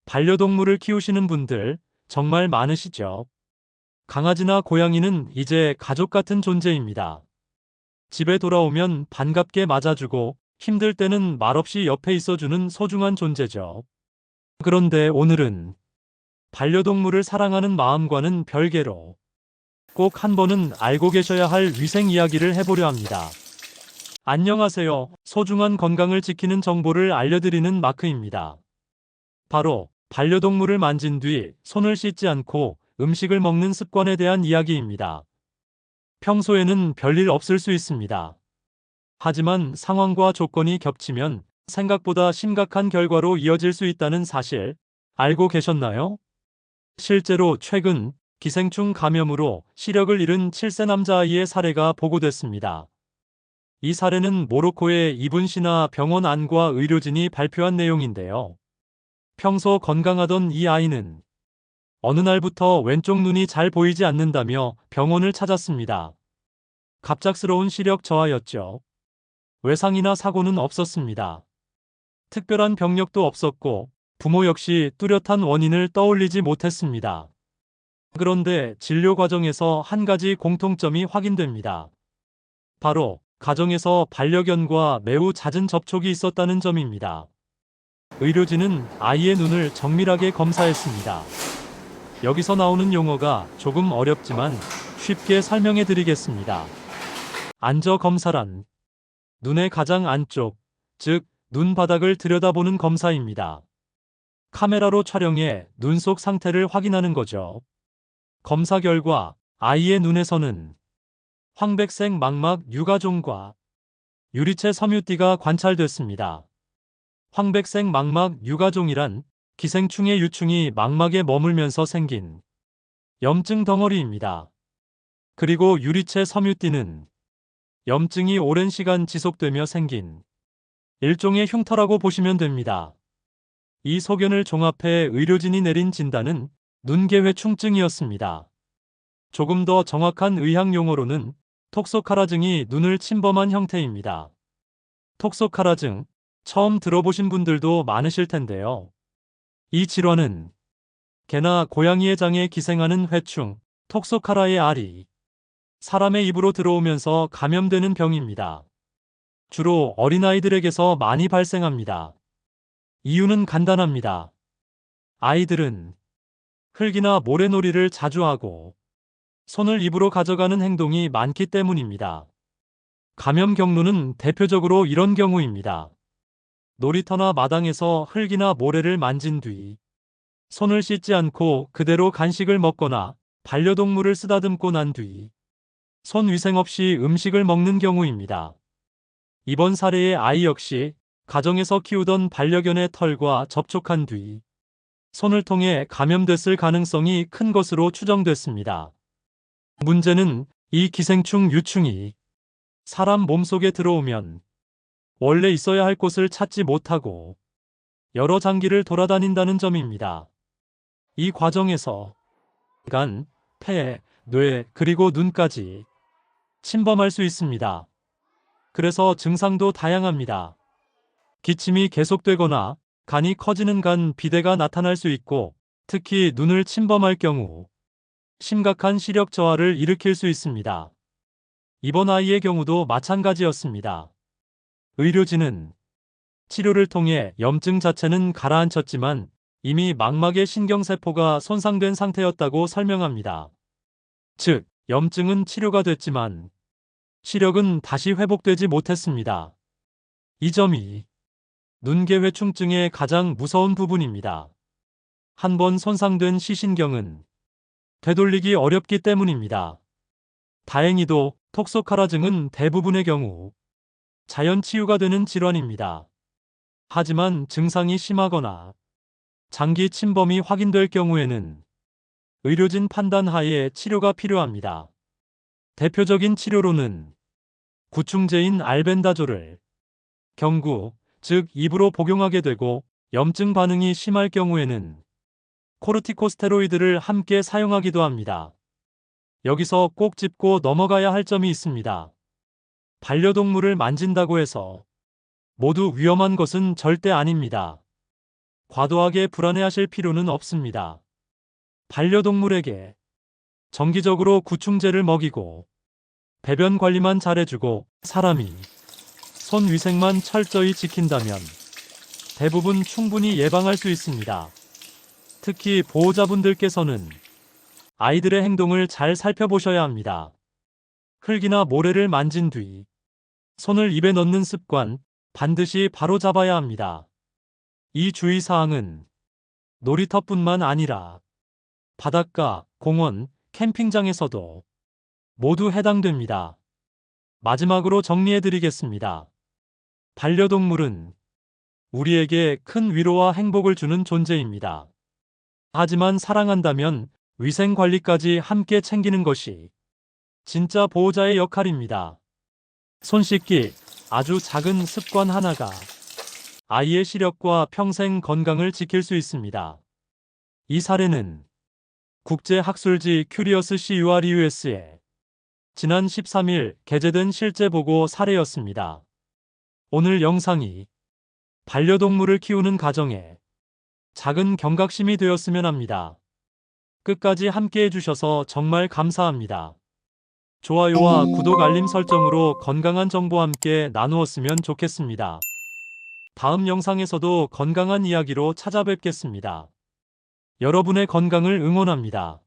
반려동물을 키우시는 분들 정말 많으시죠? 강아지나 고양이는 이제 가족 같은 존재입니다. 집에 돌아오면 반갑게 맞아주고 힘들 때는 말없이 옆에 있어주는 소중한 존재죠. 그런데 오늘은 반려동물을 사랑하는 마음과는 별개로 꼭 한 번은 알고 계셔야 할 위생 이야기를 해보려 합니다. 안녕하세요. 소중한 건강을 지키는 정보를 알려드리는 마크입니다. 바로 반려동물을 만진 뒤 손을 씻지 않고 음식을 먹는 습관에 대한 이야기입니다. 평소에는 별일 없을 수 있습니다. 하지만 상황과 조건이 겹치면 생각보다 심각한 결과로 이어질 수 있다는 사실 알고 계셨나요? 실제로 최근 기생충 감염으로 시력을 잃은 7세 남자아이의 사례가 보고됐습니다. 이 사례는 모로코의 이분시나 병원 안과 의료진이 발표한 내용인데요. 평소 건강하던 이 아이는 어느 날부터 왼쪽 눈이 잘 보이지 않는다며 병원을 찾았습니다. 갑작스러운 시력 저하였죠. 외상이나 사고는 없었습니다. 특별한 병력도 없었고 부모 역시 뚜렷한 원인을 떠올리지 못했습니다. 그런데 진료 과정에서 한 가지 공통점이 확인됩니다. 바로 가정에서 반려견과 매우 잦은 접촉이 있었다는 점입니다. 의료진은 아이의 눈을 정밀하게 검사했습니다. 여기서 나오는 용어가 조금 어렵지만 쉽게 설명해 드리겠습니다. 안저 검사란 눈의 가장 안쪽, 즉 눈 바닥을 들여다보는 검사입니다. 카메라로 촬영해 눈 속 상태를 확인하는 거죠. 검사 결과 아이의 눈에서는 황백색 망막 유가종과 유리체 섬유띠가 관찰됐습니다. 황백색 망막 유가종이란 기생충의 유충이 망막에 머물면서 생긴 염증 덩어리입니다. 그리고 유리체 섬유띠는 염증이 오랜 시간 지속되며 생긴 일종의 흉터라고 보시면 됩니다. 이 소견을 종합해 의료진이 내린 진단은 눈계회충증이었습니다. 조금 더 정확한 의학 용어로는 톡소카라증이 눈을 침범한 형태입니다. 톡소카라증, 처음 들어보신 분들도 많으실 텐데요. 이 질환은 개나 고양이의 장에 기생하는 회충, 톡소카라의 알이 사람의 입으로 들어오면서 감염되는 병입니다. 주로 어린아이들에게서 많이 발생합니다. 이유는 간단합니다. 아이들은 흙이나 모래놀이를 자주 하고 손을 입으로 가져가는 행동이 많기 때문입니다. 감염 경로는 대표적으로 이런 경우입니다. 놀이터나 마당에서 흙이나 모래를 만진 뒤 손을 씻지 않고 그대로 간식을 먹거나 반려동물을 쓰다듬고 난 뒤 손 위생 없이 음식을 먹는 경우입니다. 이번 사례의 아이 역시 가정에서 키우던 반려견의 털과 접촉한 뒤 손을 통해 감염됐을 가능성이 큰 것으로 추정됐습니다. 문제는 이 기생충 유충이 사람 몸속에 들어오면 원래 있어야 할 곳을 찾지 못하고 여러 장기를 돌아다닌다는 점입니다. 이 과정에서 간, 폐, 뇌, 그리고 눈까지 침범할 수 있습니다. 그래서 증상도 다양합니다. 기침이 계속되거나 간이 커지는 간 비대가 나타날 수 있고 특히 눈을 침범할 경우 심각한 시력 저하를 일으킬 수 있습니다. 이번 아이의 경우도 마찬가지였습니다. 의료진은 치료를 통해 염증 자체는 가라앉혔지만 이미 망막의 신경세포가 손상된 상태였다고 설명합니다. 즉, 염증은 치료가 됐지만 시력은 다시 회복되지 못했습니다. 이 점이 눈계회충증의 가장 무서운 부분입니다. 한번 손상된 시신경은 되돌리기 어렵기 때문입니다. 다행히도 톡소카라증은 대부분의 경우 자연 치유가 되는 질환입니다. 하지만 증상이 심하거나 장기 침범이 확인될 경우에는 의료진 판단 하에 치료가 필요합니다. 대표적인 치료로는 구충제인 알벤다졸을 경구, 즉 입으로 복용하게 되고 염증 반응이 심할 경우에는 코르티코스테로이드를 함께 사용하기도 합니다. 여기서 꼭 짚고 넘어가야 할 점이 있습니다. 반려동물을 만진다고 해서 모두 위험한 것은 절대 아닙니다. 과도하게 불안해하실 필요는 없습니다. 반려동물에게 정기적으로 구충제를 먹이고 배변 관리만 잘해주고 사람이 손 위생만 철저히 지킨다면 대부분 충분히 예방할 수 있습니다. 특히 보호자분들께서는 아이들의 행동을 잘 살펴보셔야 합니다. 흙이나 모래를 만진 뒤 손을 입에 넣는 습관 반드시 바로잡아야 합니다. 이 주의사항은 놀이터뿐만 아니라 바닷가, 공원, 캠핑장에서도 모두 해당됩니다. 마지막으로 정리해드리겠습니다. 반려동물은 우리에게 큰 위로와 행복을 주는 존재입니다. 하지만 사랑한다면 위생 관리까지 함께 챙기는 것이 진짜 보호자의 역할입니다. 손 씻기, 아주 작은 습관 하나가 아이의 시력과 평생 건강을 지킬 수 있습니다. 이 사례는 국제학술지 큐리어스 CUREUS에 지난 13일 게재된 실제 보고 사례였습니다. 오늘 영상이 반려동물을 키우는 가정에 작은 경각심이 되었으면 합니다. 끝까지 함께 해주셔서 정말 감사합니다. 좋아요와 구독 알림 설정으로 건강한 정보 함께 나누었으면 좋겠습니다. 다음 영상에서도 건강한 이야기로 찾아뵙겠습니다. 여러분의 건강을 응원합니다.